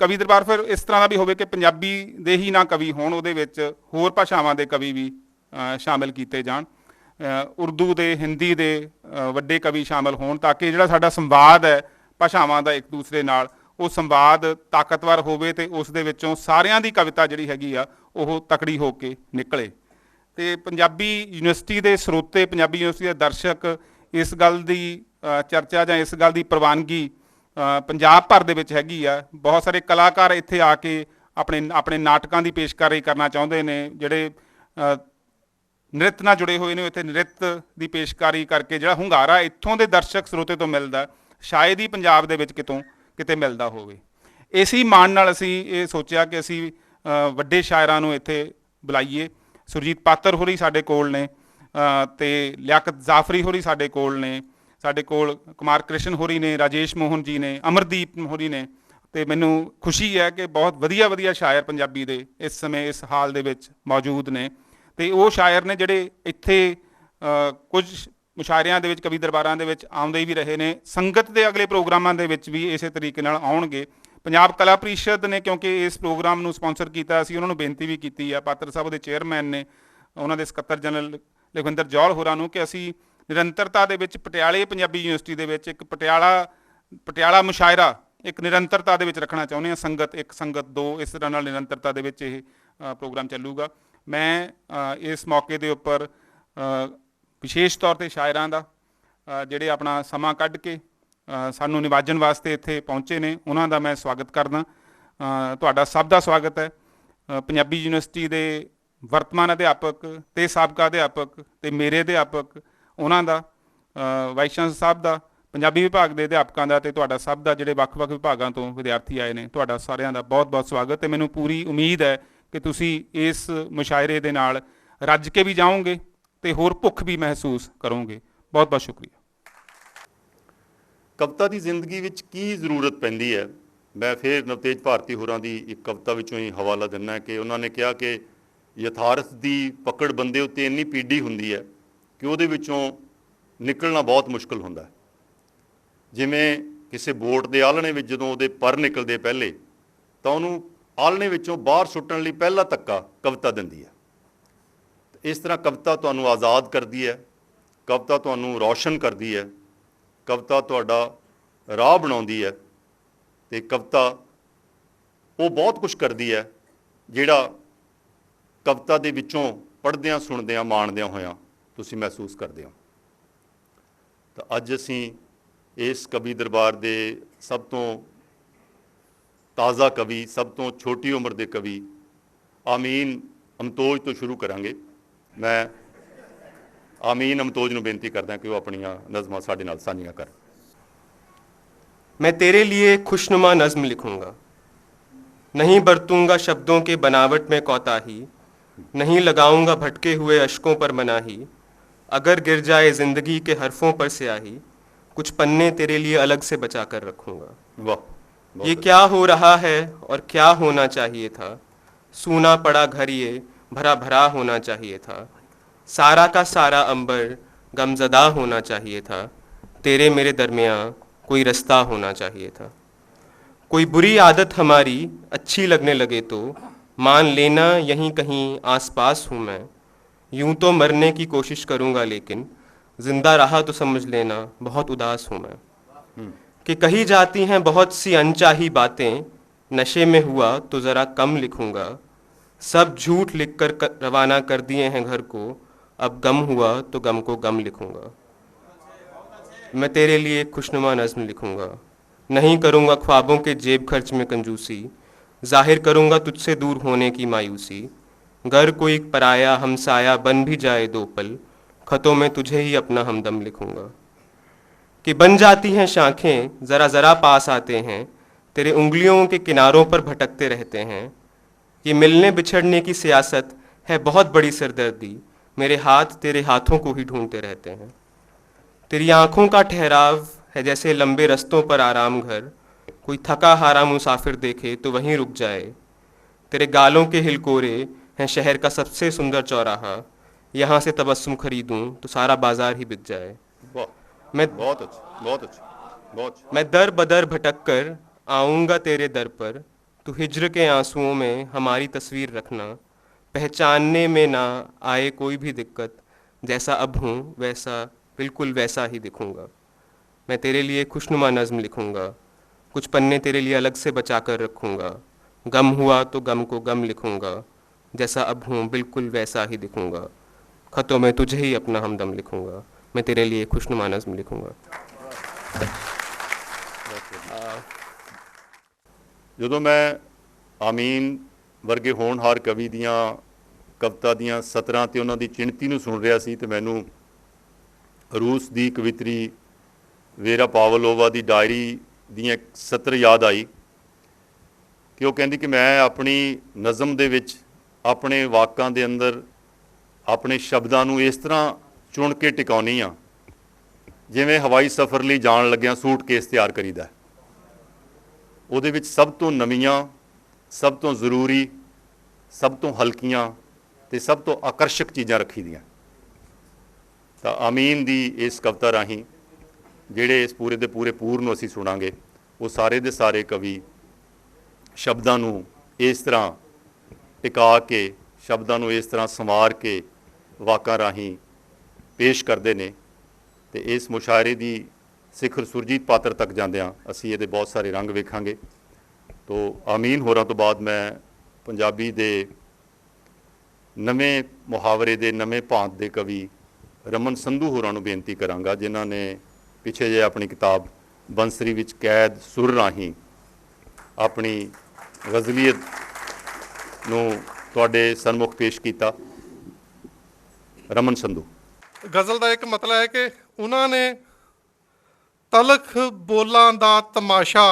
ਕਵੀ ਦਰਬਾਰ ਫਿਰ ਇਸ ਤਰ੍ਹਾਂ ਦਾ ਵੀ ਹੋਵੇ ਕਿ ਪੰਜਾਬੀ ਦੇ ਹੀ ਨਾ ਕਵੀ ਹੋਣ, ਉਹਦੇ ਵਿੱਚ ਹੋਰ ਭਾਸ਼ਾਵਾਂ ਦੇ ਕਵੀ ਵੀ ਸ਼ਾਮਿਲ ਕੀਤੇ ਜਾਣ, ਉਰਦੂ ਦੇ, ਹਿੰਦੀ ਦੇ ਵੱਡੇ ਕਵੀ ਸ਼ਾਮਿਲ ਹੋਣ, ਤਾਂ ਕਿ ਜਿਹੜਾ ਸਾਡਾ ਸੰਵਾਦ ਹੈ ਭਾਸ਼ਾਵਾਂ ਦਾ ਇੱਕ ਦੂਸਰੇ ਨਾਲ, ਉਹ ਸੰਵਾਦ ਤਾਕਤਵਰ ਹੋਵੇ ਅਤੇ ਉਸ ਦੇ ਵਿੱਚੋਂ ਸਾਰਿਆਂ ਦੀ ਕਵਿਤਾ ਜਿਹੜੀ ਹੈਗੀ ਆ ਉਹ ਤਕੜੀ ਹੋ ਕੇ ਨਿਕਲੇ। ਅਤੇ ਪੰਜਾਬੀ ਯੂਨੀਵਰਸਿਟੀ ਦੇ ਸਰੋਤੇ, ਪੰਜਾਬੀ ਯੂਨੀਵਰਸਿਟੀ ਦੇ ਦਰਸ਼ਕ ਇਸ ਗੱਲ ਦੀ ਚਰਚਾ ਜਾਂ ਇਸ ਗੱਲ ਦੀ ਪ੍ਰਵਾਨਗੀ ਪੰਜਾਬ ਭਰ ਦੇ ਵਿੱਚ ਹੈਗੀ ਆ। ਬਹੁਤ ਸਾਰੇ ਕਲਾਕਾਰ ਇੱਥੇ ਆ ਕੇ ਆਪਣੇ ਨਾਟਕਾਂ ਦੀ ਪੇਸ਼ਕਾਰੀ ਕਰਨਾ ਚਾਹੁੰਦੇ ਨੇ, ਜਿਹੜੇ ਨ੍ਰਿਤ ਨਾਲ ਜੁੜੇ ਹੋਏ ਨੇ, ਇੱਥੇ ਨ੍ਰਿਤ ਦੀ ਪੇਸ਼ਕਾਰੀ ਕਰਕੇ ਜਿਹੜਾ ਹੁੰਗਾਰਾ ਇੱਥੋਂ ਦੇ ਦਰਸ਼ਕ ਸਰੋਤੇ ਤੋਂ ਮਿਲਦਾ, ਸ਼ਾਇਦ ਹੀ ਪੰਜਾਬ ਦੇ ਵਿੱਚ ਕਿਤੇ ਮਿਲਦਾ ਹੋਵੇ। ਇਸੇ ਮਾਣ ਨਾਲ ਅਸੀਂ ਇਹ ਸੋਚਿਆ ਕਿ ਅਸੀਂ ਵੱਡੇ ਸ਼ਾਇਰਾਂ ਨੂੰ ਇੱਥੇ ਬੁਲਾਈਏ। ਸੁਰਜੀਤ ਪਾਤਰ ਹੋਰੀ ਸਾਡੇ ਕੋਲ ਨੇ, ਅਤੇ ਲਿਆਕਤ ਜ਼ਾਫਰੀ ਹੋਰੀ ਸਾਡੇ ਕੋਲ ਨੇ, ਸਾਡੇ ਕੋਲ ਕੁਮਾਰ ਕ੍ਰਿਸ਼ਨ ਹੋਰੀ ਨੇ, ਰਾਜੇਸ਼ ਮੋਹਨ ਜੀ ਨੇ, ਅਮਰਦੀਪ ਹੋਰੀ ਨੇ, ਅਤੇ ਮੈਨੂੰ ਖੁਸ਼ੀ ਹੈ ਕਿ ਬਹੁਤ ਵਧੀਆ ਸ਼ਾਇਰ ਪੰਜਾਬੀ ਦੇ ਇਸ ਸਮੇਂ ਇਸ ਹਾਲ ਦੇ ਵਿੱਚ ਮੌਜੂਦ ਨੇ। ਅਤੇ ਉਹ ਸ਼ਾਇਰ ਨੇ ਜਿਹੜੇ ਇੱਥੇ ਕੁਝ ਮੁਸ਼ਾਇਰਿਆਂ ਦੇ ਵਿੱਚ, ਕਵੀ ਦਰਬਾਰਾਂ ਦੇ ਵਿੱਚ ਆਉਂਦੇ ਵੀ ਰਹੇ ਨੇ, ਸੰਗਤ ਦੇ ਅਗਲੇ ਪ੍ਰੋਗਰਾਮਾਂ ਦੇ ਵਿੱਚ ਵੀ ਇਸੇ ਤਰੀਕੇ ਨਾਲ ਆਉਣਗੇ। ਪੰਜਾਬ ਕਲਾ ਪ੍ਰੀਸ਼ਦ ਨੇ ਕਿਉਂਕਿ ਇਸ ਪ੍ਰੋਗਰਾਮ ਨੂੰ ਸਪੋਂਸਰ ਕੀਤਾ, ਅਸੀਂ ਉਹਨਾਂ ਨੂੰ ਬੇਨਤੀ ਵੀ ਕੀਤੀ ਆ, ਪਾਤਰ ਸਾਹਿਬ ਦੇ ਚੇਅਰਮੈਨ ਨੇ, ਉਹਨਾਂ ਦੇ ਸਕੱਤਰ ਜਨਰਲ ਲਖਵਿੰਦਰ ਜੌਹਲ ਹੋਰਾਂ ਨੂੰ, ਕਿ ਅਸੀਂ ਨਿਰੰਤਰਤਾ ਦੇ ਵਿੱਚ ਪਟਿਆਲੇ ਪੰਜਾਬੀ ਯੂਨੀਵਰਸਿਟੀ ਦੇ ਵਿੱਚ ਇੱਕ ਪਟਿਆਲਾ ਮੁਸ਼ਾਇਰਾ ਇੱਕ ਨਿਰੰਤਰਤਾ ਦੇ ਵਿੱਚ ਰੱਖਣਾ ਚਾਹੁੰਦੇ ਹਾਂ। ਸੰਗਤ 1, ਸੰਗਤ 2, ਇਸ ਤਰ੍ਹਾਂ ਨਾਲ ਨਿਰੰਤਰਤਾ ਦੇ ਵਿੱਚ ਇਹ ਪ੍ਰੋਗਰਾਮ ਚੱਲੂਗਾ। ਮੈਂ ਇਸ ਮੌਕੇ ਦੇ ਉੱਪਰ ਵਿਸ਼ੇਸ਼ ਤੌਰ 'ਤੇ ਸ਼ਾਇਰਾਂ ਦਾ ਜਿਹੜੇ ਆਪਣਾ ਸਮਾਂ ਕੱਢ ਕੇ ਸਾਨੂੰ ਨਿਵਾਜਣ ਵਾਸਤੇ ਇੱਥੇ ਪਹੁੰਚੇ ਨੇ, ਉਹਨਾਂ ਦਾ ਮੈਂ ਸਵਾਗਤ ਕਰਦਾ। ਤੁਹਾਡਾ ਸਭ ਦਾ ਸਵਾਗਤ ਹੈ। ਪੰਜਾਬੀ ਯੂਨੀਵਰਸਿਟੀ ਦੇ ਵਰਤਮਾਨ ਅਧਿਆਪਕ ਅਤੇ ਸਾਬਕਾ ਅਧਿਆਪਕ ਅਤੇ ਮੇਰੇ ਅਧਿਆਪਕ, ਉਹਨਾਂ ਦਾ, ਵਾਈਸ ਚਾਂਸਲਰ ਸਾਹਿਬ ਦਾ, ਪੰਜਾਬੀ ਵਿਭਾਗ ਦੇ ਅਧਿਆਪਕਾਂ ਦਾ, ਅਤੇ ਤੁਹਾਡਾ ਸਭ ਦਾ, ਜਿਹੜੇ ਵੱਖ-ਵੱਖ ਵਿਭਾਗਾਂ ਤੋਂ ਵਿਦਿਆਰਥੀ ਆਏ ਨੇ, ਤੁਹਾਡਾ ਸਾਰਿਆਂ ਦਾ ਬਹੁਤ ਸਵਾਗਤ। ਅਤੇ ਮੈਨੂੰ ਪੂਰੀ ਉਮੀਦ ਹੈ ਕਿ ਤੁਸੀਂ ਇਸ ਮੁਸ਼ਾਇਰੇ ਦੇ ਨਾਲ ਰੱਜ ਕੇ ਵੀ ਜਾਓਗੇ ਅਤੇ ਹੋਰ ਭੁੱਖ ਵੀ ਮਹਿਸੂਸ ਕਰੋਗੇ। ਬਹੁਤ ਸ਼ੁਕਰੀਆ। ਕਵਿਤਾ ਦੀ ਜ਼ਿੰਦਗੀ ਵਿੱਚ ਕੀ ਜ਼ਰੂਰਤ ਪੈਂਦੀ ਹੈ? ਮੈਂ ਫਿਰ ਨਵਤੇਜ ਭਾਰਤੀ ਹੋਰਾਂ ਦੀ ਇੱਕ ਕਵਿਤਾ ਵਿੱਚੋਂ ਹੀ ਹਵਾਲਾ ਦਿੰਦਾ ਕਿ ਉਹਨਾਂ ਨੇ ਕਿਹਾ ਕਿ ਯਥਾਰਥ ਦੀ ਪਕੜ ਬੰਦੇ ਉੱਤੇ ਇੰਨੀ ਪੀਡੀ ਹੁੰਦੀ ਹੈ ਕਿ ਉਹਦੇ ਵਿੱਚੋਂ ਨਿਕਲਣਾ ਬਹੁਤ ਮੁਸ਼ਕਿਲ ਹੁੰਦਾ ਹੈ। ਜਿਵੇਂ ਕਿਸੇ ਬੋਟ ਦੇ ਆਲ੍ਹਣੇ ਵਿੱਚ ਜਦੋਂ ਉਹਦੇ ਪਰ ਨਿਕਲਦੇ ਪਹਿਲੇ, ਤਾਂ ਉਹਨੂੰ ਆਲ੍ਹਣੇ ਵਿੱਚੋਂ ਬਾਹਰ ਸੁੱਟਣ ਲਈ ਪਹਿਲਾ ਧੱਕਾ ਕਵਿਤਾ ਦਿੰਦੀ ਹੈ। ਇਸ ਤਰ੍ਹਾਂ ਕਵਿਤਾ ਤੁਹਾਨੂੰ ਆਜ਼ਾਦ ਕਰਦੀ ਹੈ, ਕਵਿਤਾ ਤੁਹਾਨੂੰ ਰੌਸ਼ਨ ਕਰਦੀ ਹੈ, ਕਵਿਤਾ ਤੁਹਾਡਾ ਰਾਹ ਬਣਾਉਂਦੀ ਹੈ, ਅਤੇ ਕਵਿਤਾ ਉਹ ਬਹੁਤ ਕੁਛ ਕਰਦੀ ਹੈ ਜਿਹੜਾ ਕਵਿਤਾ ਦੇ ਵਿੱਚੋਂ ਪੜ੍ਹਦਿਆਂ, ਸੁਣਦਿਆਂ, ਮਾਣਦਿਆਂ ਹੋਇਆਂ ਤੁਸੀਂ ਮਹਿਸੂਸ ਕਰਦੇ ਹੋ। ਤਾਂ ਅੱਜ ਅਸੀਂ ਇਸ ਕਵੀ ਦਰਬਾਰ ਦੇ ਸਭ ਤੋਂ ਤਾਜ਼ਾ ਕਵੀ, ਸਭ ਤੋਂ ਛੋਟੀ ਉਮਰ ਦੇ ਕਵੀ ਆਮੀਨ ਅਮਤੋਜ ਤੋਂ ਸ਼ੁਰੂ ਕਰਾਂਗੇ। ਮੈਂ आमीन अमतोज ਨੂੰ ਬੇਨਤੀ ਕਰਦਾ ਕਿ ਉਹ ਆਪਣੀਆਂ ਨਜ਼ਮਾਂ ਸਾਡੇ ਨਾਲ ਸਾਂਝੀਆਂ ਕਰਨ। मैं तेरे लिए खुशनुमा नज़्म लिखूंगा, नहीं बरतूंगा शब्दों के बनावट में कोताही, नहीं लगाऊंगा भटके हुए अश्कों पर मनाही, अगर गिर जाए ज़िंदगी के हरफों पर स्याही, कुछ पन्ने तेरे लिए अलग से बचा कर रखूंगा। वाह, ये क्या हो रहा है और क्या होना चाहिए था, सूना पड़ा घर ये भरा भरा होना चाहिए था, सारा का सारा अंबर गमज़दा होना चाहिए था, तेरे मेरे दरमियाँ कोई रास्ता होना चाहिए था। कोई बुरी आदत हमारी अच्छी लगने लगे तो मान लेना यहीं कहीं आसपास हूँ मैं, यूं तो मरने की कोशिश करूँगा लेकिन ज़िंदा रहा तो समझ लेना बहुत उदास हूँ मैं। कि कही जाती हैं बहुत सी अनचाही बातें, नशे में हुआ तो ज़रा कम लिखूँगा, सब झूठ लिख कर रवाना कर दिए हैं घर को, अब गम हुआ तो गम को गम लिखूँगा। मैं तेरे लिए खुशनुमा नज़्म लिखूँगा, नहीं करूँगा ख्वाबों के जेब खर्च में कंजूसी, जाहिर करूँगा तुझसे दूर होने की मायूसी, गर कोई पराया हमसाया बन भी जाए दो पल, खतों में तुझे ही अपना हमदम लिखूँगा। कि बन जाती हैं शाखें ज़रा ज़रा पास आते हैं, तेरे उंगलियों के किनारों पर भटकते रहते हैं, ये मिलने बिछड़ने की सियासत है बहुत बड़ी सरदर्दी, मेरे हाथ तेरे हाथों को ही ढूंढते रहते हैं। तेरी आँखों का ठहराव है जैसे लंबे रस्तों पर आराम घर, कोई थका हारा मुसाफिर देखे तो वहीं रुक जाए, तेरे गालों के हिलकोरे हैं शहर का सबसे सुंदर चौराहा, यहाँ से तबस्सुम खरीदूं तो सारा बाजार ही बिक जाए। मैं बहुत अच्छा। मैं दर बदर भटक कर आऊँगा तेरे दर पर, तो हिज्र के आंसुओं में हमारी तस्वीर रखना, पहचानने में ना आए कोई भी दिक्कत, जैसा अब हूँ वैसा बिल्कुल वैसा ही दिखूँगा। मैं तेरे लिए खुशनुमा नज़्म लिखूँगा, कुछ पन्ने तेरे लिए अलग से बचा कर रखूँगा। गम हुआ तो गम को गम लिखूँगा, जैसा अब हूँ बिल्कुल वैसा ही दिखूँगा। ख़तों में तुझे ही अपना हमदम लिखूँगा, मैं तेरे लिए खुशनुमा नज़्म लिखूँगा। ਜਦੋਂ ਮੈਂ ਆਮੀਨ ਵਰਗੇ ਹੋਣਹਾਰ ਕਵੀ ਦੀਆਂ ਕਵਿਤਾ ਦੀਆਂ ਸਤਰਾਂ ਤੇ ਉਹਨਾਂ ਦੀ ਚਿਣਤੀ ਨੂੰ ਸੁਣ ਰਿਹਾ ਸੀ ਤੇ ਮੈਨੂੰ ਰੂਸ ਦੀ ਕਵਿਤਰੀ ਵੇਰਾ ਪਾਵਲੋਵਾ ਦੀ ਡਾਇਰੀ ਦੀਆਂ ਇੱਕ ਸਤਰ ਯਾਦ ਆਈ ਕਿ ਉਹ ਕਹਿੰਦੀ ਕਿ ਮੈਂ ਆਪਣੀ ਨਜ਼ਮ ਦੇ ਵਿੱਚ ਆਪਣੇ ਵਾਕਾਂ ਦੇ ਅੰਦਰ ਆਪਣੇ ਸ਼ਬਦਾਂ ਨੂੰ ਇਸ ਤਰ੍ਹਾਂ ਚੁਣ ਕੇ ਟਿਕਾਉਣੀ ਆ ਜਿਵੇਂ ਹਵਾਈ ਸਫ਼ਰ ਲਈ ਜਾਣ ਲੱਗਿਆਂ ਸੂਟਕੇਸ ਤਿਆਰ ਕਰੀਦਾ। ਉਹਦੇ ਵਿੱਚ ਸਭ ਤੋਂ ਨਵੀਆਂ, ਸਭ ਤੋਂ ਜ਼ਰੂਰੀ, ਸਭ ਤੋਂ ਹਲਕੀਆਂ ਤੇ ਸਭ ਤੋਂ ਆਕਰਸ਼ਕ ਚੀਜ਼ਾਂ ਰੱਖੀ ਦੀਆਂ। ਤਾਂ ਆਮੀਨ ਦੀ ਇਸ ਕਵਿਤਾ ਰਾਹੀਂ ਜਿਹੜੇ ਇਸ ਪੂਰੇ ਦੇ ਪੂਰੇ ਪੂਰ ਨੂੰ ਅਸੀਂ ਸੁਣਾਂਗੇ, ਉਹ ਸਾਰੇ ਦੇ ਸਾਰੇ ਕਵੀ ਸ਼ਬਦਾਂ ਨੂੰ ਇਸ ਤਰ੍ਹਾਂ ਟਿਕਾ ਕੇ, ਸ਼ਬਦਾਂ ਨੂੰ ਇਸ ਤਰ੍ਹਾਂ ਸੰਵਾਰ ਕੇ ਵਾਕਾਂ ਰਾਹੀਂ ਪੇਸ਼ ਕਰਦੇ ਨੇ ਤੇ ਇਸ ਮੁਸ਼ਾਇਰੇ ਦੀ ਸਿਖਰ ਸੁਰਜੀਤ ਪਾਤਰ ਤੱਕ ਜਾਂਦਿਆਂ ਅਸੀਂ ਇਹਦੇ ਬਹੁਤ ਸਾਰੇ ਰੰਗ ਵੇਖਾਂਗੇ। ਤੋ ਆਮੀਨ ਹੋਰਾਂ ਤੋਂ ਬਾਅਦ ਮੈਂ ਪੰਜਾਬੀ ਦੇ ਨਵੇਂ ਮੁਹਾਵਰੇ ਦੇ ਨਵੇਂ ਭਾਂਤ ਦੇ ਕਵੀ ਰਮਨ ਸੰਧੂ ਹੋਰਾਂ ਨੂੰ ਬੇਨਤੀ ਕਰਾਂਗਾ, ਜਿਨ੍ਹਾਂ ਨੇ ਪਿੱਛੇ ਜਿਹੇ ਆਪਣੀ ਕਿਤਾਬ ਬੰਸਰੀ ਵਿੱਚ ਕੈਦ ਸੁਰ ਰਾਹੀਂ ਆਪਣੀ ਗਜ਼ਲੀਅਤ ਨੂੰ ਤੁਹਾਡੇ ਸਨਮੁਖ ਪੇਸ਼ ਕੀਤਾ। ਰਮਨ ਸੰਧੂ। ਗਜ਼ਲ ਦਾ ਇੱਕ ਮਤਲਬ ਹੈ ਕਿ ਉਹਨਾਂ ਨੇ ਤਲਖ ਬੋਲਾਂ ਦਾ ਤਮਾਸ਼ਾ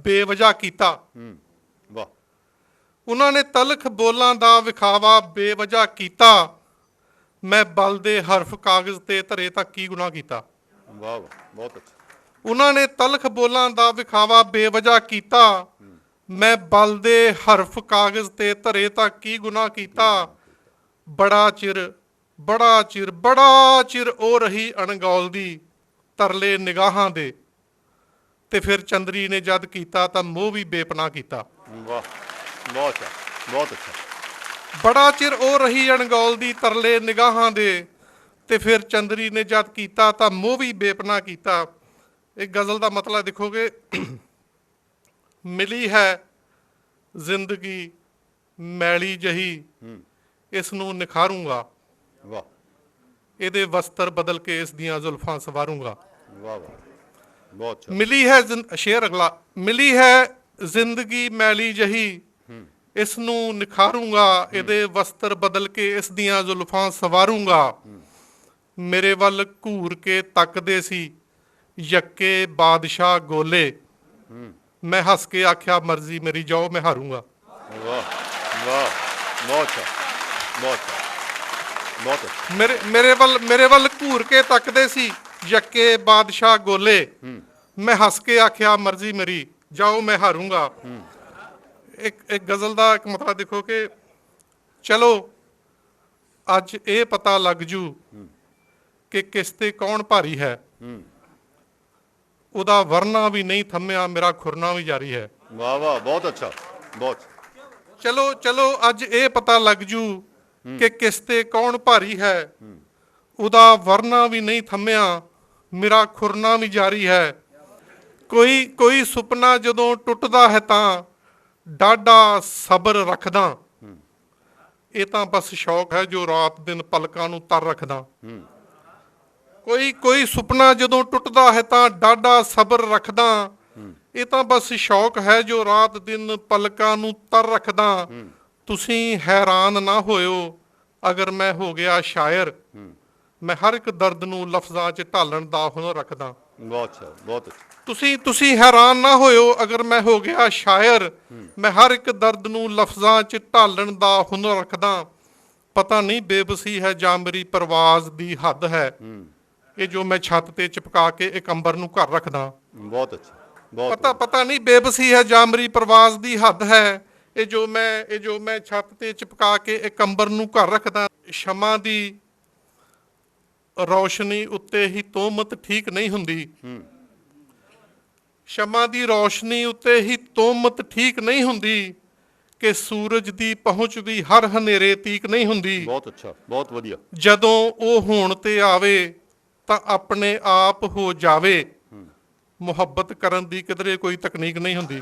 ਬੇਵਜ੍ਹਾ ਕੀਤਾ। ਵਾਹ। ਉਹਨਾਂ ਨੇ ਤਲਖ ਬੋਲਾਂ ਦਾ ਵਿਖਾਵਾ ਬੇਵਜ੍ਹਾ ਕੀਤਾ, ਮੈਂ ਬਲ ਦੇ ਹਰਫ ਕਾਗਜ਼ ਤੇ ਧਰੇ ਤਾਂ ਕੀ ਗੁਨਾਹ ਕੀਤਾ। ਵਾਹ ਵਾਹ, ਬਹੁਤ ਅੱਛਾ। ਉਹਨਾਂ ਨੇ ਤਲਖ ਬੋਲਾਂ ਦਾ ਵਿਖਾਵਾ ਬੇਵਜ੍ਹਾ ਕੀਤਾ, ਮੈਂ ਬਲ ਦੇ ਹਰਫ ਕਾਗਜ਼ ਤੇ ਧਰੇ ਤਾਂ ਕੀ ਗੁਨਾਹ ਕੀਤਾ। ਬੜਾ ਚਿਰ ਬੜਾ ਚਿਰ ਬੜਾ ਚਿਰ ਉਹ ਰਹੀ ਅਣਗੌਲਦੀ ਤਰਲੇ ਨਿਗਾਹਾਂ ਦੇ, ਤੇ ਫਿਰ ਚੰਦਰੀ ਨੇ ਜਦ ਕੀਤਾ ਤਾਂ ਮੋਹ ਵੀ ਬੇਪਨਾਹ ਕੀਤਾ। ਵਾਹ, ਬਹੁਤ ਅੱਛਾ, ਬਹੁਤ ਅੱਛਾ। ਬੜਾ ਚਿਰ ਉਹ ਰਹੀ ਅਣਗੌਲਦੀ ਤਰਲੇ ਨਿਗਾਹਾਂ ਦੇ, ਤੇ ਫਿਰ ਚੰਦਰੀ ਨੇ ਜਦ ਕੀਤਾ ਤਾਂ ਮੋਹ ਵੀ ਬੇਪਨਾਹ ਕੀਤਾ। ਇਹ ਗਜ਼ਲ ਦਾ ਮਤਲਬ ਦੇਖੋਗੇ, ਮਿਲੀ ਹੈ ਜ਼ਿੰਦਗੀ ਮੈਲੀ ਜਹੀ, ਇਸ ਨੂੰ ਨਿਖਾਰੂੰਗਾ, ਵਾਹ ਇਹਦੇ ਵਸਤਰ ਬਦਲ ਕੇ ਇਸ ਦੀਆਂ ਜ਼ੁਲਫਾਂ ਸਵਾਰੂੰਗਾ। ਵਾਹ ਵਾਹ, ਬਹੁਤ ਅੱਛਾ। ਮਿਲੀ ਹੈ ਸ਼ੇਰ ਅਗਲਾ, ਮਿਲੀ ਹੈ ਜ਼ਿੰਦਗੀ ਮੈਲੀ ਜਹੀ, ਇਸ ਨੂੰ ਨਿਖਾਰੂੰਗਾ, ਇਹਦੇ ਵਸਤਰ ਬਦਲ ਕੇ ਇਸ ਦੀਆਂ ਜ਼ੁਲਫਾਂ ਸਵਾਰੂੰਗਾ। ਮੇਰੇ ਵੱਲ ਘੂਰ ਕੇ ਤੱਕਦੇ ਸੀ ਯੱਕੇ ਬਾਦਸ਼ਾਹ ਗੋਲੇ, ਮੈਂ ਹੱਸ ਕੇ ਆਖਿਆ ਮਰਜ਼ੀ ਮੇਰੀ ਜਾਓ ਮੈਂ ਹਾਰੂੰਗਾ। ਵਾਹ ਵਾਹ, ਬਹੁਤ ਅੱਛਾ, ਬਹੁਤ ਅੱਛਾ, ਬਹੁਤ ਅੱਛਾ। ਮੇਰੇ ਵੱਲ ਘੂਰ ਕੇ ਤੱਕਦੇ ਸੀ ਯੱਕੇ ਬਾਦਸ਼ਾਹ ਗੋਲੇ, ਮੈਂ ਹੱਸ ਕੇ ਆਖਿਆ ਮਰਜ਼ੀ ਮੇਰੀ ਜਾਓ ਮੈਂ ਹਾਰੂੰਗਾ। ਇੱਕ ਗਜ਼ਲ ਦਾ ਇੱਕ ਮਤਲਬ ਦੇਖੋ ਕਿ ਚਲੋ ਅੱਜ ਇਹ ਪਤਾ ਲੱਗ ਜੂ ਕਿ ਕਿਸ ਤੇ ਕੌਣ ਭਾਰੀ ਹੈ, ਉਹਦਾ ਵਰਨਾ ਵੀ ਨਹੀਂ ਥੰਮਿਆ ਮੇਰਾ ਖੁਰਨਾ ਵੀ ਜਾਰੀ ਹੈ। ਵਾਹ ਵਾਹ, ਬਹੁਤ ਅੱਛਾ, ਬਹੁਤ। ਚਲੋ ਚਲੋ ਅੱਜ ਇਹ ਪਤਾ ਲੱਗ ਜੂ ਕਿ ਕਿਸ ਤੇ ਕੌਣ ਭਾਰੀ ਹੈ, ਉਹਦਾ ਵਰਨਾ ਵੀ ਨਹੀਂ ਥੰਮਿਆ ਮੇਰਾ ਖੁਰਨਾ ਵੀ ਜਾਰੀ ਹੈ। ਕੋਈ ਸੁਪਨਾ ਜਦੋਂ ਟੁੱਟਦਾ ਹੈ ਤਾਂ ਡਾਢਾ ਸਬਰ ਰੱਖਦਾ, ਇਹ ਤਾਂ ਬਸ ਸ਼ੌਕ ਹੈ ਜੋ ਰਾਤ ਦਿਨ ਪਲਕਾਂ ਨੂੰ ਤਰ ਰੱਖਦਾ। ਕੋਈ ਸੁਪਨਾ ਜਦੋਂ ਟੁੱਟਦਾ ਹੈ ਤਾਂ ਡਾਢਾ ਸਬਰ ਰੱਖਦਾ, ਇਹ ਤਾਂ ਬਸ ਸ਼ੌਕ ਹੈ ਜੋ ਰਾਤ ਦਿਨ ਪਲਕਾਂ ਨੂੰ ਤਰ ਰੱਖਦਾ। ਤੁਸੀਂ ਹੈਰਾਨ ਨਾ ਹੋਇਓ ਅਗਰ ਮੈਂ ਹੋ ਗਿਆ ਸ਼ਾਇਰ, ਮੈਂ ਹਰ ਇੱਕ ਦਰਦ ਨੂੰ ਲਫ਼ਜ਼ਾਂ 'ਚ ਢਾਲਣ ਦਾ ਹੁਨਰ ਰੱਖਦਾ। ਬਹੁਤ ਅੱਛਾ, ਬਹੁਤ ਅੱਛਾ। ਤੁਸੀਂ ਹੈਰਾਨ ਨਾ ਹੋਇਓ ਅਗਰ ਮੈਂ ਹੋ ਗਿਆ ਸ਼ਾਇਰ, ਮੈਂ ਹਰ ਇੱਕ ਦਰਦ ਨੂੰ ਲਫ਼ਜ਼ਾਂ 'ਚ ਢਾਲਣ ਦਾ ਹੁਨਰ ਰੱਖਦਾ। ਪਤਾ ਨਹੀਂ ਬੇਬਸੀ ਹੈ ਜਾਂ ਮੇਰੀ ਪਰਵਾਜ਼ ਦੀ ਹੱਦ ਹੈ, ਇਹ ਜੋ ਮੈਂ ਛੱਤ ਤੇ ਚਿਪਕਾ ਕੇ ਇੱਕ ਅੰਬਰ ਨੂੰ ਘਰ ਰੱਖਦਾ। ਬਹੁਤ ਅੱਛਾ, ਬਹੁਤ। ਪਤਾ ਨਹੀਂ ਬੇਬਸੀ ਹੈ ਜਾਂ ਮੇਰੀ ਪਰਵਾਜ਼ ਦੀ ਹੱਦ ਹੈ, ਇਹ ਜੋ ਮੈਂ ਛੱਤ ਤੇ ਚਿਪਕਾ ਕੇ ਇੱਕ ਅੰਬਰ ਨੂੰ ਘਰ ਰੱਖਦਾ। ਸ਼ਮਾ ਦੀ ਰੌਸ਼ਨੀ ਉੱਤੇ ਹੀ ਤੋਮਤ ਠੀਕ ਨਹੀਂ ਹੁੰਦੀ, ਸ਼ਮਾ ਦੀ ਰੌਸ਼ਨੀ ਉੱਤੇ ਹੀ ਤੋਮਤ ਠੀਕ ਨਹੀਂ ਹੁੰਦੀ ਕਿ ਸੂਰਜ ਦੀ ਪਹੁੰਚ ਵੀ ਹਰ ਹਨੇਰੇ ਤੀਕ ਨਹੀਂ ਹੁੰਦੀ। ਬਹੁਤ ਅੱਛਾ, ਬਹੁਤ ਵਧੀਆ। ਜਦੋਂ ਉਹ ਹੋਣ ਤੇ ਆਵੇ ਤਾਂ ਆਪਣੇ ਆਪ ਹੋ ਜਾਵੇ। ਮੁਹੱਬਤ ਕਰਨ ਦੀ ਕਿਧਰੇ ਕੋਈ ਤਕਨੀਕ ਨਹੀਂ ਹੁੰਦੀ।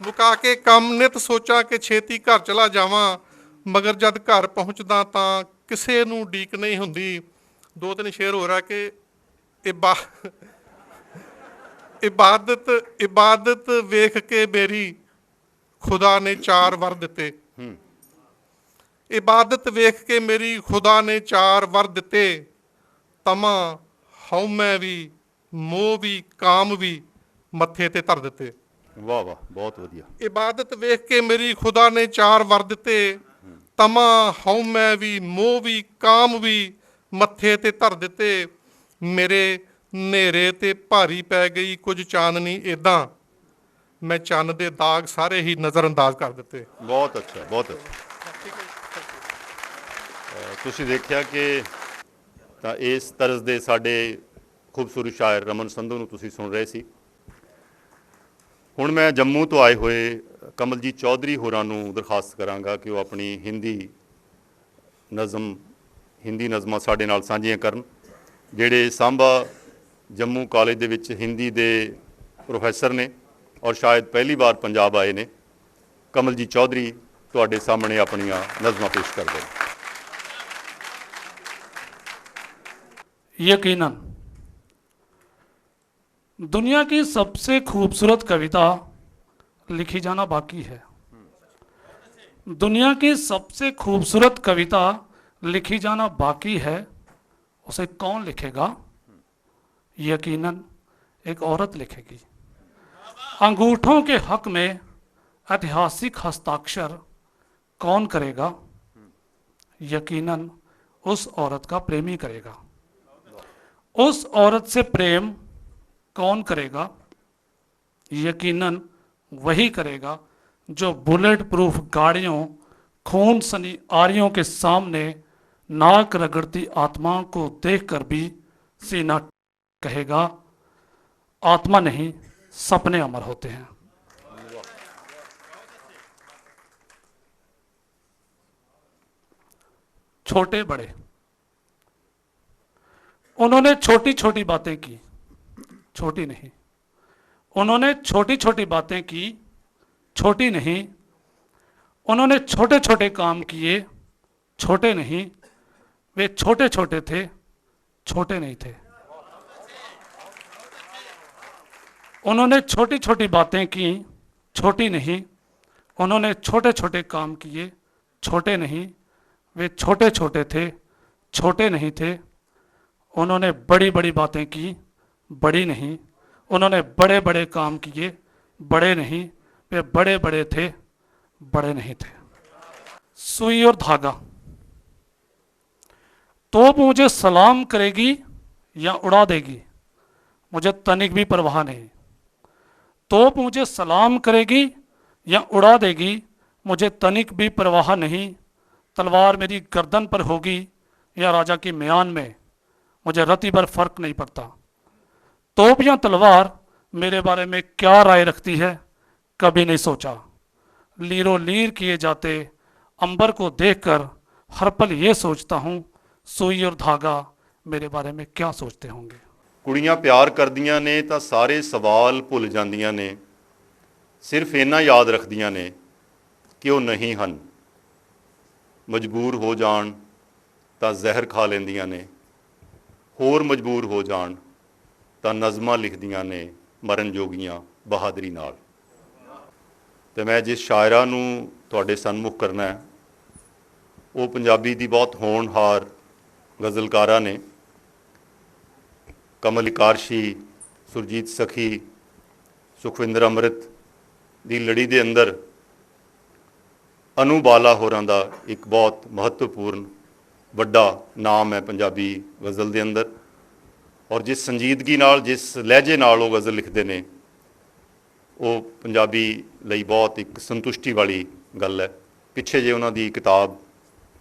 ਮੁਕਾ ਕੇ ਕੰਮ ਨਿਤ ਸੋਚਾਂ ਕਿ ਛੇਤੀ ਘਰ ਚਲਾ ਜਾਵਾਂ, ਮਗਰ ਜਦ ਘਰ ਪਹੁੰਚਦਾ ਤਾਂ ਕਿਸੇ ਨੂੰ ਉਡੀਕ ਨਹੀਂ ਹੁੰਦੀ। 2-3 ਸ਼ੇਰ ਹੋ ਰਿਹਾ ਕਿ ਇਬਾਦਤ ਵੇਖ ਕੇ ਮੇਰੀ ਖੁਦਾ ਨੇ 4 ਵਰ ਦਿੱਤੇ। ਇਬਾਦਤ ਵੇਖ ਕੇ ਮੇਰੀ ਖੁਦਾ ਨੇ 4 ਵਰ ਦਿੱਤੇ। ਤਮਾ ਹਉਮੈ ਵੀ, ਮੋਹ ਵੀ, ਕਾਮ ਵੀ ਮੱਥੇ ਤੇ ਧਰ ਦਿੱਤੇ। ਵਾਹ ਵਾਹ, ਬਹੁਤ ਵਧੀਆ। ਇਬਾਦਤ ਵੇਖ ਕੇ ਮੇਰੀ ਖੁਦਾ ਨੇ 4 ਵਰ ਦਿੱਤੇ। ਤਮਾ ਹਉਮੈ ਵੀ, ਮੋਹ ਵੀ, ਕਾਮ ਵੀ ਮੱਥੇ ਤੇ ਧਰ ਦਿੱਤੇ। ਮੇਰੇ ਹਨੇਰੇ ਤੇ ਭਾਰੀ ਪੈ ਗਈ ਕੁਝ ਚਾਨਣੀ ਏਦਾਂ, ਮੈਂ ਚੰਨ ਦੇ ਦਾਗ ਸਾਰੇ ਹੀ ਨਜ਼ਰ ਅੰਦਾਜ਼ ਕਰ ਦਿੱਤੇ। ਬਹੁਤ ਅੱਛਾ, ਬਹੁਤ ਅੱਛਾ। ਤੁਸੀਂ ਦੇਖਿਆ ਕਿ ਤਾਂ ਇਸ ਤਰਜ਼ ਦੇ ਸਾਡੇ ਖੂਬਸੂਰਤ ਸ਼ਾਇਰ ਰਮਨ ਸੰਧੂ ਨੂੰ ਤੁਸੀਂ ਸੁਣ ਰਹੇ ਸੀ। ਹੁਣ ਮੈਂ ਜੰਮੂ ਤੋਂ ਆਏ ਹੋਏ ਕਮਲਜੀਤ ਚੌਧਰੀ ਹੋਰਾਂ ਨੂੰ ਦਰਖਾਸਤ ਕਰਾਂਗਾ ਕਿ ਉਹ ਆਪਣੀ ਹਿੰਦੀ ਨਜ਼ਮਾਂ ਸਾਡੇ ਨਾਲ ਸਾਂਝੀਆਂ ਕਰਨ। ਜਿਹੜੇ ਸਾਂਭਾ ਜੰਮੂ ਕਾਲਜ ਦੇ ਵਿੱਚ ਹਿੰਦੀ ਦੇ ਪ੍ਰੋਫੈਸਰ ਨੇ ਔਰ ਸ਼ਾਇਦ ਪਹਿਲੀ ਵਾਰ ਪੰਜਾਬ ਆਏ ਨੇ। ਕਮਲਜੀਤ ਚੌਧਰੀ ਤੁਹਾਡੇ ਸਾਹਮਣੇ ਆਪਣੀਆਂ नज़्मां पेश कर दें। यकीनन दुनिया की सबसे खूबसूरत कविता लिखी जाना बाकी है। दुनिया की सबसे खूबसूरत कविता लिखी जाना बाकी है। उसे कौन लिखेगा? यकीनन एक औरत लिखेगी। अंगूठों के हक में ऐतिहासिक हस्ताक्षर कौन करेगा? यकीनन उस औरत का प्रेमी करेगा। उस औरत से प्रेम कौन करेगा? यकीनन वही करेगा जो बुलेट प्रूफ गाड़ियों, खून सनी आरियों के सामने नाक रगड़ती आत्माओं को देखकर भी सीना कहेगा, आत्मा नहीं सपने अमर होते हैं। छोटे बड़े, उन्होंने छोटी छोटी बातें की, छोटी नहीं। उन्होंने छोटी छोटी बातें की, छोटी नहीं। उन्होंने छोटे छोटे काम किए, छोटे नहीं। वे छोटे छोटे थे, छोटे नहीं थे। उन्होंने छोटी छोटी बातें की, छोटी नहीं। उन्होंने छोटे छोटे काम किए, छोटे नहीं। वे छोटे छोटे थे, छोटे नहीं थे। उन्होंने बड़ी बड़ी बातें की, बड़ी नहीं। उन्होंने बड़े बड़े काम किए, बड़े नहीं। वे बड़े बड़े थे, बड़े नहीं थे। सुई और धागा, तोप मुझे सलाम करेगी या उड़ा देगी, मुझे तनिक भी परवाह नहीं। तोप मुझे सलाम करेगी या उड़ा देगी, मुझे तनिक भी परवाह नहीं। तलवार मेरी गर्दन पर होगी या राजा की म्यान में, मुझे रत्ती भर फर्क नहीं पड़ता। तोप या तलवार मेरे बारे में क्या राय रखती है, कभी नहीं सोचा। लीरो लीर किए जाते अंबर को देखकर हर पल ये सोचता हूँ, सुई और धागा मेरे बारे में क्या सोचते होंगे। ਕੁੜੀਆਂ ਪਿਆਰ ਕਰਦੀਆਂ ਨੇ ਤਾਂ ਸਾਰੇ ਸਵਾਲ ਭੁੱਲ ਜਾਂਦੀਆਂ ਨੇ। ਸਿਰਫ ਇੰਨਾ ਯਾਦ ਰੱਖਦੀਆਂ ਨੇ ਕਿ ਉਹ ਨਹੀਂ ਹਨ। ਮਜਬੂਰ ਹੋ ਜਾਣ ਤਾਂ ਜ਼ਹਿਰ ਖਾ ਲੈਂਦੀਆਂ ਨੇ। ਹੋਰ ਮਜਬੂਰ ਹੋ ਜਾਣ ਤਾਂ ਨਜ਼ਮਾਂ ਲਿਖਦੀਆਂ ਨੇ ਮਰਨ ਜੋਗੀਆਂ ਬਹਾਦਰੀ ਨਾਲ। ਤੇ ਮੈਂ ਜਿਸ ਸ਼ਾਇਰਾ ਨੂੰ ਤੁਹਾਡੇ ਸਨਮੁਖ ਕਰਨਾ ਹੈ ਉਹ ਪੰਜਾਬੀ ਦੀ ਬਹੁਤ ਹੋਣਹਾਰ ਗਜ਼ਲਕਾਰਾ ਨੇ। ਕਮਲ ਇਕਾਰਸ਼ੀ, ਸੁਰਜੀਤ ਸਖੀ, ਸੁਖਵਿੰਦਰ ਅੰਮ੍ਰਿਤ ਦੀ ਲੜੀ ਦੇ ਅੰਦਰ ਅਨੂ ਬਾਲਾ ਹੋਰਾਂ ਦਾ ਇੱਕ ਬਹੁਤ ਮਹੱਤਵਪੂਰਨ ਵੱਡਾ ਨਾਮ ਹੈ ਪੰਜਾਬੀ ਗਜ਼ਲ ਦੇ ਅੰਦਰ। ਔਰ ਜਿਸ ਸੰਜੀਦਗੀ ਨਾਲ, ਜਿਸ ਲਹਿਜੇ ਨਾਲ ਉਹ ਗਜ਼ਲ ਲਿਖਦੇ ਨੇ ਉਹ ਪੰਜਾਬੀ ਲਈ ਬਹੁਤ ਇੱਕ ਸੰਤੁਸ਼ਟੀ ਵਾਲੀ ਗੱਲ ਹੈ। ਪਿੱਛੇ ਜੇ ਉਹਨਾਂ ਦੀ ਕਿਤਾਬ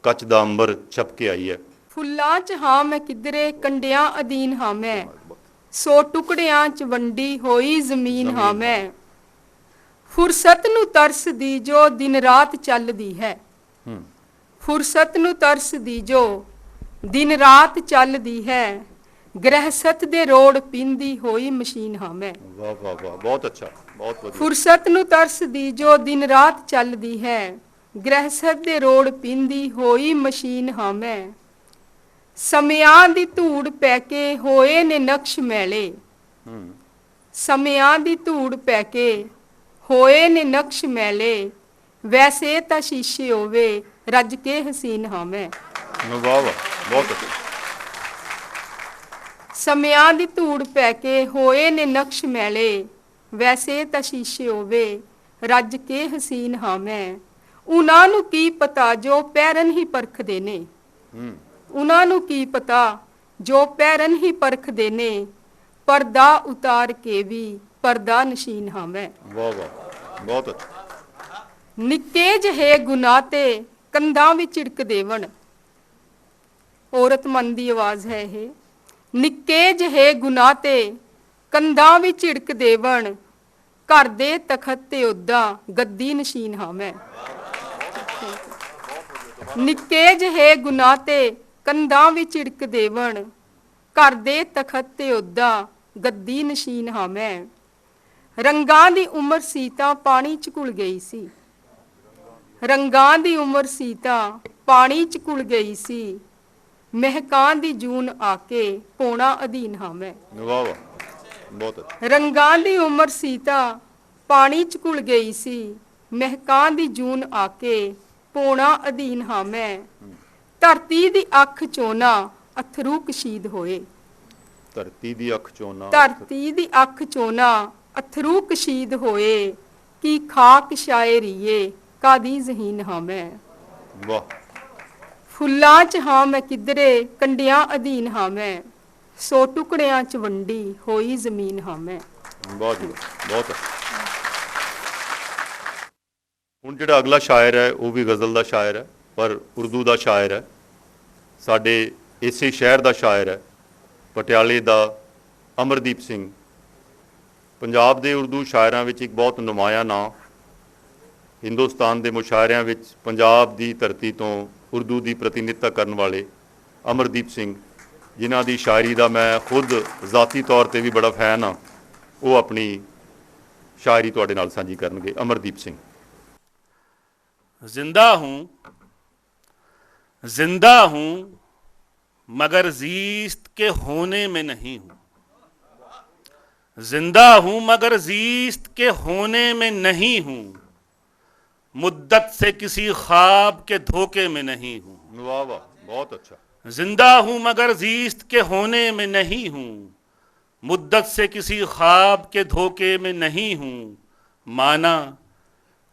ਕੱਚ ਦਾ ਅੰਬਰ ਛਪ ਕੇ ਆਈ ਹੈ। ਫੁੱਲਾਂ 'ਚ ਹਾਂ ਮੈਂ ਕਿਧਰੇ, ਕੰਡਿਆਂ ਅਧੀਨ ਹਾਂ ਮੈਂ। ਸੋ ਟੁਕੜਿਆਂ ਚ ਵੰਡੀ ਹੋਈ ਜ਼ਮੀਨ ਹਾਂ ਮੈਂ। ਫੁਰਸਤ ਨੂੰ ਤਰਸਦੀ ਜੋ ਦਿਨ ਰਾਤ ਚੱਲਦੀ ਹੈ। ਫੁਰਸਤ ਨੂੰ ਤਰਸਦੀ ਜੋ ਦਿਨ ਰਾਤ ਚੱਲਦੀ ਹੈ। ਗ੍ਰਹਿਸਤ ਦੇ ਰੋੜ ਪੀਂਦੀ ਹੋਈ ਮਸ਼ੀਨ ਹਾਂ ਮੈਂ। ਵਾਹ ਵਾਹ ਵਾਹ, ਬਹੁਤ ਅੱਛਾ, ਬਹੁਤ ਵਧੀਆ। ਫੁਰਸਤ ਨੂੰ ਤਰਸਦੀ ਜੋ ਦਿਨ ਰਾਤ ਚੱਲਦੀ ਹੈ। ਗ੍ਰਹਿਸਤ ਦੇ ਰੋੜ ਪੀਂਦੀ ਹੋਈ ਮਸ਼ੀਨ ਹਾਂ ਮੈਂ। ਸਮਿਆਂ ਦੀ ਧੂੜ ਪੈ ਕੇ ਹੋਏ ਨੇ ਨਕਸ਼ ਮੈਲੇ। ਸਮਿਆਂ ਦੀ ਧੂੜ ਪੈ ਕੇ ਹੋਏ ਨੇ ਨਕਸ਼ ਮੈਲੇ। ਵੈਸੇ ਤਾਂ ਸ਼ੀਸ਼ੇ ਹੋਵੇ ਰੱਜ ਕੇ ਹਸੀਨ ਹਾਂ ਮੈਂ। ਵਾਹ ਵਾਹ, ਬਹੁਤ ਅੱਛਾ। ਸਮਿਆਂ ਦੀ ਧੂੜ ਪੈ ਕੇ ਹੋਏ ਨੇ ਨਕਸ਼ ਮੈਲੇ। ਵੈਸੇ ਤਾਂ ਸ਼ੀਸ਼ੇ ਹੋਵੇ ਰੱਜ ਕੇ ਹਸੀਨ ਹਾਂ ਮੈਂ। ਉਹਨਾਂ ਨੂੰ ਕੀ ਪਤਾ ਜੋ ਪੈਰਨ ਹੀ ਪਰਖਦੇ ਨੇ। ਉਹਨਾਂ ਨੂੰ ਕੀ ਪਤਾ ਜੋ ਪੈਰਨ ਹੀ ਪਰਖਦੇ ਨੇ। ਪਰਦਾ ਉਤਾਰ ਕੇ ਵੀ ਪਰਦਾ ਨਸ਼ੀਨ ਹਾਂ ਮੈਂ। ਵਾਹ ਵਾਹ, ਬਹੁਤ ਅੱਛਾ। ਨਿੱਕੇ ਜਿਹੇ ਗੁਨਾਹ ਤੇ ਕੰਧਾਂ ਵਿੱਚ ਝਿੜਕ ਦੇਵਣ। ਔਰਤ ਮਨ ਦੀ ਆਵਾਜ਼ ਹੈ ਇਹ। ਨਿੱਕੇ ਜਿਹੇ ਗੁਨਾਹ ਤੇ ਕੰਧਾਂ ਵਿੱਚ ਝਿੜਕ ਦੇਵਣ। ਘਰ ਦੇ ਤਖਤ ਤੇ ਉੱਦਾਂ ਗੱਦੀ ਨਸ਼ੀਨ ਹਾਂ ਮੈਂ। ਨਿੱਕੇ ਜਿਹੇ ਗੁਨਾਹ ਤੇ ਕੰਧਾਂ ਵਿੱਚ ਝਿੜਕ ਦੇਵਣ। ਘਰ ਦੇ ਤਖਤ ਤੇ ਉੱਦਾਂ ਗੱਦੀ ਨਸ਼ੀਨ ਹਾਂ ਮੈਂ। ਰੰਗਾਂ ਦੀ ਉਮਰ ਸੀ ਤਾਂ ਪਾਣੀ ਚ ਘੁਲ ਗਈ ਸੀ। ਰੰਗਾਂ ਦੀ ਉਮਰ ਸੀ ਤਾਂ ਪਾਣੀ ਚ ਘੁਲ ਗਈ ਸੀ। ਮਹਿਕਾਂ ਦੀ ਜੂਨ ਆ ਕੇ ਪੌਣਾ ਅਧੀਨ ਹਾਂ ਮੈਂ। ਵਾਹ ਵਾਹ, ਬਹੁਤ ਅੱਛਾ। ਰੰਗਾਂ ਦੀ ਉਮਰ ਸੀ ਤਾਂ ਪਾਣੀ ਚ ਘੁਲ ਗਈ ਸੀ। ਮਹਿਕਾਂ ਦੀ ਜੂਨ ਆ ਕੇ ਪੌਣਾ ਅਧੀਨ ਹਾਂ ਮੈਂ। ਧਰਤੀ ਦੀ ਅੱਖ ਚੋਂ ਨਾ ਅਥਰੂ ਕਸ਼ੀਦ ਹੋਏ। ਧਰਤੀ ਦੀ ਅੱਖ ਚੋਂ ਨਾ ਧਰਤੀ ਦੀ ਅੱਖ ਚੋਂ ਨਾ ਅਥਰੂ ਕਸ਼ੀਦ ਹੋਏ। ਕੀ ਖਾਕ ਸ਼ਾਇਰੀਏ ਕਾਦੀ ਜ਼ਹੀਨ ਹਾਂ ਮੈਂ। ਵਾਹ, ਫੁੱਲਾਂ ਚ ਹਾਂ ਮੈਂ ਕਿਧਰੇ ਕੰਡਿਆਂ ਅਧੀਨ ਹਾਂ ਮੈਂ। ਸੋ ਟੁਕੜਿਆਂ ਚ ਵੰਡੀ ਹੋਈ ਜ਼ਮੀਨ ਹਾਂ ਮੈਂ। ਵਾਹ ਜੀ ਵਾਹ, ਬਹੁਤ ਅੱਛਾ। ਹੁਣ ਜਿਹੜਾ ਅਗਲਾ ਸ਼ਾਇਰ ਹੈ ਉਹ ਵੀ ਗਜ਼ਲ ਦਾ ਸ਼ਾਇਰ ਹੈ, ਪਰ ਉਰਦੂ ਦਾ ਸ਼ਾਇਰ ਹੈ। ਸਾਡੇ ਇਸੇ ਸ਼ਹਿਰ ਦਾ ਸ਼ਾਇਰ ਹੈ, ਪਟਿਆਲੇ ਦਾ ਅਮਰਦੀਪ ਸਿੰਘ। ਪੰਜਾਬ ਦੇ ਉਰਦੂ ਸ਼ਾਇਰਾਂ ਵਿੱਚ ਇੱਕ ਬਹੁਤ ਨੁਮਾਇਆਂ ਨਾਂ। ਹਿੰਦੁਸਤਾਨ ਦੇ ਮੁਸ਼ਾਇਰਿਆਂ ਵਿੱਚ ਪੰਜਾਬ ਦੀ ਧਰਤੀ ਤੋਂ ਉਰਦੂ ਦੀ ਪ੍ਰਤੀਨਿਧਤਾ ਕਰਨ ਵਾਲੇ ਅਮਰਦੀਪ ਸਿੰਘ, ਜਿਨ੍ਹਾਂ ਦੀ ਸ਼ਾਇਰੀ ਦਾ ਮੈਂ ਖੁਦ ਜ਼ਾਤੀ ਤੌਰ 'ਤੇ ਵੀ ਬੜਾ ਫੈਨ ਹਾਂ, ਉਹ ਆਪਣੀ ਸ਼ਾਇਰੀ ਤੁਹਾਡੇ ਨਾਲ ਸਾਂਝੀ ਕਰਨਗੇ। ਅਮਰਦੀਪ ਸਿੰਘ। जिंदा हूं मगर जीस्त के होने में नहीं हूं। जिंदा हूं मगर जीस्त के होने में नहीं हूं। मुद्दत से किसी ख्वाब के धोखे में नहीं हूं। वाह वाह, बहुत अच्छा। जिंदा हूं मगर जीस्त के होने में नहीं हूं। मुद्दत से किसी ख्वाब के धोखे में नहीं हूं। माना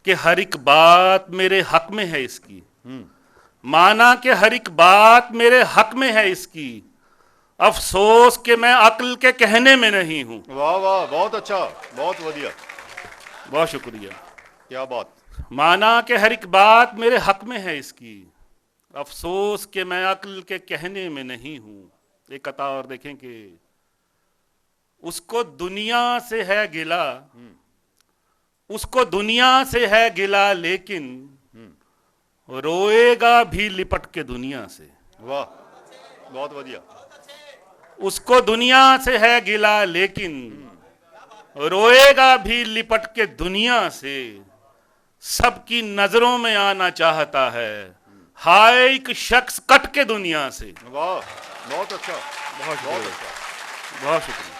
कि हर एक बात मेरे हक में है इसकी। माना कि हर एक बात मेरे हक में है इसकी। अफसोस कि मैं अक्ल के कहने में नहीं हूं। वाह वाह, बहुत अच्छा, बहुत बढ़िया, बहुत शुक्रिया। क्या बात। माना कि हर एक बात मेरे हक में है इसकी। अफसोस कि मैं अक्ल के कहने में नहीं हूं। एक कथा और देखें कि उसको दुनिया से है गिला, उसको दुनिया से है गिला, लेकिन रोएगा भी लिपट के दुनिया से। वाह, बहुत बढ़िया। उसको दुनिया से है गिला, लेकिन रोएगा भी लिपट के दुनिया से। सबकी नजरों में आना चाहता है, हाय एक शख्स कट के दुनिया से। वाह, बहुत अच्छा, बहुत अच्छा, बहुत शुक्रिया,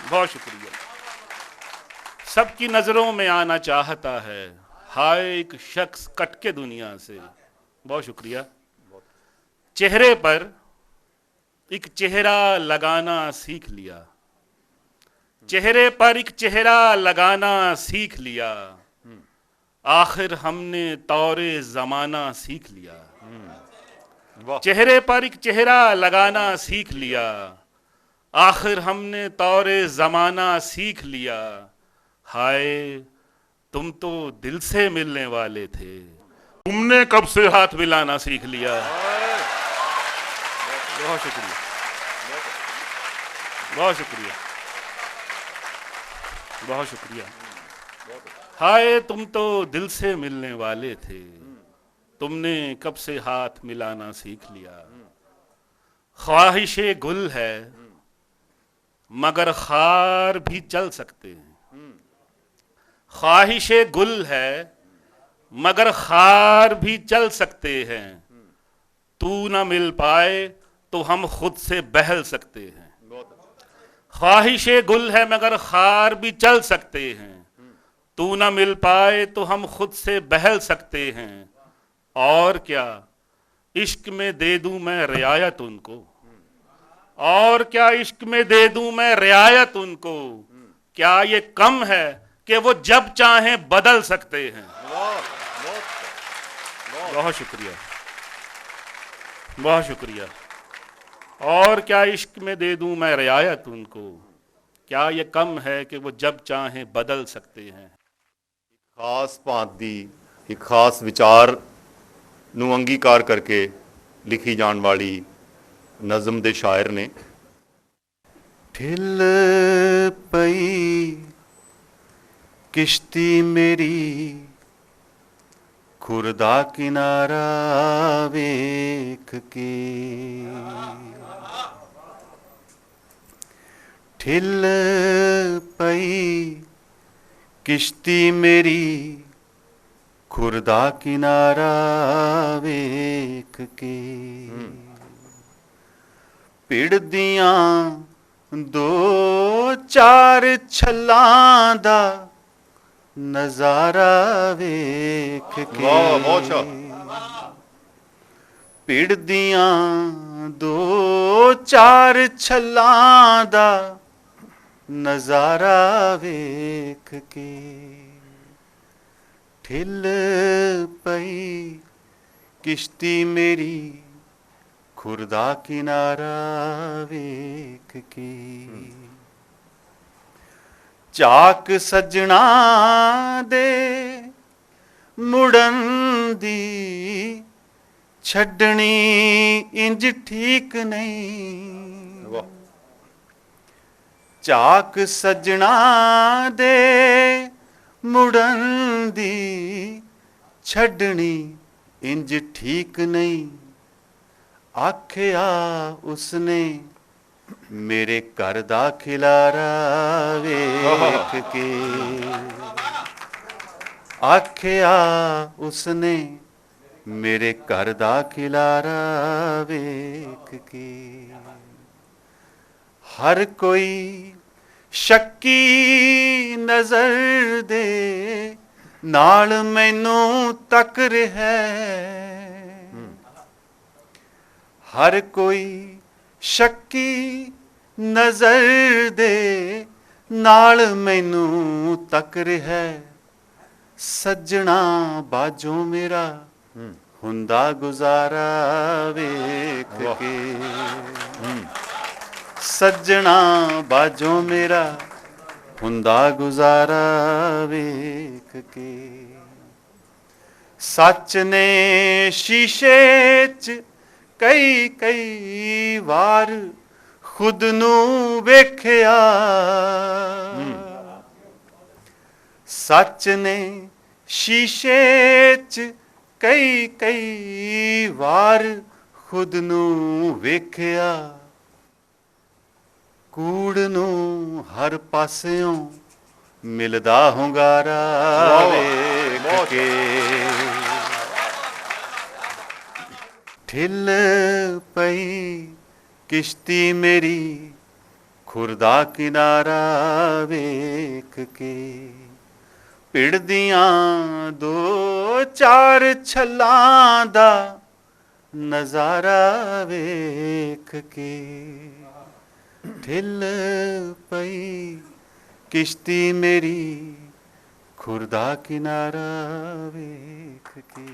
बहुत शुक्रिया। सबकी नजरों में आना चाहता है, हाय एक शख्स कट के दुनिया से। बहुत शुक्रिया। चेहरे पर एक चेहरा लगाना सीख लिया। चेहरे पर एक चेहरा लगाना सीख लिया। आखिर हमने तौरे जमाना सीख लिया। चेहरे पर एक चेहरा लगाना सीख लिया। आखिर हमने तौरे जमाना सीख लिया। हाय तुम तो दिल से मिलने वाले थे, तुमने कब से हाथ मिलाना सीख लिया। बहुत शुक्रिया, बहुत शुक्रिया, बहुत शुक्रिया। हाय तुम तो दिल से मिलने वाले थे, तुमने कब से हाथ मिलाना सीख लिया। ख्वाहिशे गुल है मगर खार भी चल सकते हैं। ख्वाहिशे गुल है मगर खार भी चल सकते हैं। तू ना मिल पाए तो हम खुद से बहल सकते हैं। ख्वाहिशे गुल है मगर खार भी चल सकते हैं। तू ना मिल पाए तो हम खुद से बहल सकते हैं। और क्या इश्क में दे दूं मैं रियायत उनको, और क्या इश्क में दे दूं मैं रियायत उनको। क्या ये कम है कि वो जब चाहें बदल सकते हैं। बहुत शुक्रिया, बहुत शुक्रिया। और क्या इश्क में दे दूं मैं रियायत उनको, क्या ये कम है कि वो जब चाहें बदल सकते हैं। ਖਾਸ ਭਾਂਤ ਦੀ ਇੱਕ ਖਾਸ ਵਿਚਾਰ ਨੂੰ ਅੰਗੀਕਾਰ ਕਰਕੇ ਲਿਖੀ ਜਾਣ ਵਾਲੀ ਨਜ਼ਮ ਦੇ ਸ਼ਾਇਰ ਨੇ। ਢਿੱਲ ਪਈ ਕਿਸ਼ਤੀ ਮੇਰੀ ਖੁਰਦਾ ਕਿਨਾਰਾ ਵੇਖ ਕੇ। ਢਿੱਲ ਪਈ ਕਿਸ਼ਤੀ ਮੇਰੀ ਖੁਰਦਾ ਕਿਨਾਰਾ ਵੇਖ ਕੇ। ਭਿੜਦੀਆਂ ਦੋ ਚਾਰ ਛੱਲਾਂ ਦਾ ਨਜ਼ਾਰਾ ਵੇਖ ਕੇ। ਵਾਹ ਬਹੁਤ ਅੱਛਾ। ਭਿੜਦੀਆਂ ਦੋ ਚਾਰ ਛੱਲਾਂ ਦਾ ਨਜ਼ਾਰਾ ਵੇਖ ਕੇ। ਢਿੱਲ ਪਈ ਕਿਸ਼ਤੀ ਮੇਰੀ ਖੁਰਦਾ ਕਿਨਾਰਾ ਵੇਖ ਕੇ। ਝਾਕ ਸੱਜਣਾ ਦੇ ਮੁੜਨ ਦੀ ਛੱਡਣੀ ਇੰਜ ਠੀਕ ਨਹੀਂ। ਝਾਕ ਸੱਜਣਾ ਦੇ ਮੁੜਨ ਦੀ ਛੱਡਣੀ ਇੰਜ ਠੀਕ ਨਹੀਂ। ਆਖਿਆ ਉਸਨੇ ਮੇਰੇ ਘਰ ਦਾ ਖਿਲਾਰਾ ਵੇਖ ਕੇ। ਆਖਿਆ ਉਸਨੇ ਮੇਰੇ ਘਰ ਦਾ ਖਿਲਾਰਾ ਵੇਖ ਕੇ। ਹਰ ਕੋਈ ਸ਼ੱਕੀ ਨਜ਼ਰ ਦੇ ਨਾਲ ਮੈਨੂੰ ਤੱਕ ਰਿਹਾ। ਹਰ ਕੋਈ ਸ਼ੱਕੀ ਨਜ਼ਰ ਦੇ ਨਾਲ ਮੈਨੂੰ ਤੱਕ ਰਿਹਾ। ਸੱਜਣਾ ਬਾਝੋਂ ਮੇਰਾ ਹੁੰਦਾ ਗੁਜ਼ਾਰਾ ਵੇਖ ਕੇ। ਸੱਜਣਾ ਬਾਝੋਂ ਮੇਰਾ ਹੁੰਦਾ ਗੁਜ਼ਾਰਾ ਵੇਖ ਕੇ। ਸੱਚ ਨੇ ਸ਼ੀਸ਼ੇ 'ਚ ਕਈ ਕਈ ਵਾਰ ਖੁਦ ਨੂੰ ਵੇਖਿਆ। ਸੱਚ ਨੇ ਸ਼ੀਸ਼ੇ 'ਚ ਕਈ ਕਈ ਵਾਰ ਖੁਦ ਨੂੰ ਵੇਖਿਆ। ਕੂੜ ਨੂੰ ਹਰ ਪਾਸਿਓਂ ਮਿਲਦਾ ਹੁੰਗਾਰਾ ਵੇਖ ਕੇ। ਢਿੱਲ ਪਈ ਕਿਸ਼ਤੀ ਮੇਰੀ ਖੁਰਦਾ ਕਿਨਾਰਾ ਵੇਖ ਕੇ। ਭਿੜਦੀਆਂ ਦੋ ਚਾਰ ਛੱਲਾਂ ਦਾ ਨਜ਼ਾਰਾ ਵੇਖ ਕੇ। ਢਿੱਲ ਪਈ ਕਿਸ਼ਤੀ ਮੇਰੀ ਖੁਰਦਾ ਕਿਨਾਰਾ ਵੇਖ ਕੇ।